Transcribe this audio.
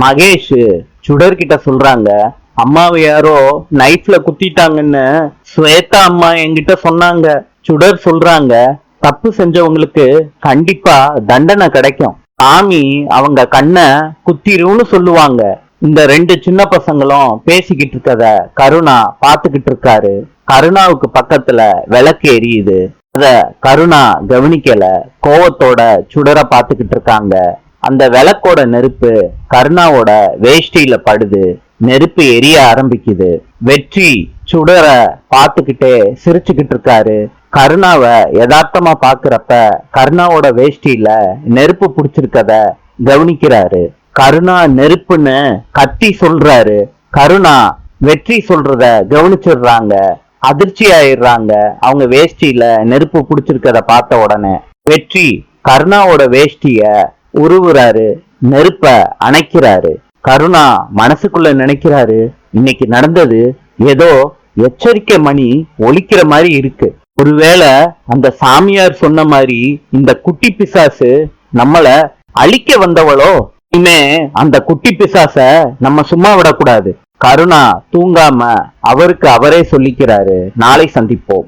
மகேஷ் சுடர்கிட்ட சொல்றாங்க, அம்மாவை யாரோ நைஃப்ல குத்திட்டாங்கன்னு ஸ்வேதா அம்மா என்கிட்ட சொன்னாங்க. சுடர் சொல்றாங்க, தப்பு செஞ்சவங்களுக்கு கண்டிப்பா தண்டனை கிடைக்கும். சாமி அவங்க கண்ணை குத்திரும்னு சொல்லுவாங்க. இந்த ரெண்டு சின்ன பசங்களும் பேசிக்கிட்டு இருக்கத கருணா பாத்துக்கிட்டு இருக்காரு. கருணாவுக்கு பக்கத்துல விளக்கு எரியுது. அத கருணா கவனிக்கல. கோவத்தோட சுடர பாத்துக்கிட்டு இருக்காங்க. அந்த விளக்கோட நெருப்பு கருணாவோட வேஷ்டியில படுது. நெருப்பு எரிய ஆரம்பிக்குது. வெற்றி சுடர பாத்துக்கிட்டே சிரிச்சுக்கிட்டு இருக்காரு. கருணாவை யதார்த்தமா பாக்குறப்ப கருணாவோட வேஷ்டியில நெருப்பு புடிச்சிருக்கத கவனிக்கிறாரு. கருணா நெருப்புன்னு கத்தி சொல்றாரு. கருணா வெற்றி சொல்றத கவனிச்சிடுறாங்க. அதிர்ச்சி ஆயிடுறாங்க. அவங்க வேஷ்டியில நெருப்பு புடிச்சிருக்கத பார்த்த உடனே வெற்றி கருணாவோட வேஷ்டிய உருவுறாரு. நெருப்ப அணைக்கிறாரு. கருணா மனசுக்குள்ள நினைக்கிறாரு, இன்னைக்கு நடந்தது ஏதோ எச்சரிக்கை மணி ஒலிக்கிற மாதிரி இருக்கு. ஒருவேளை அந்த சாமியார் சொன்ன மாதிரி இந்த குட்டி பிசாசு நம்மள அழிக்க வந்தவளோ? இனிமே அந்த குட்டி பிசாச நம்ம சும்மா விடக்கூடாது. கருணா தூங்காம அவருக்கு அவரே சொல்லிக்கிறாரு. நாளை சந்திப்போம்.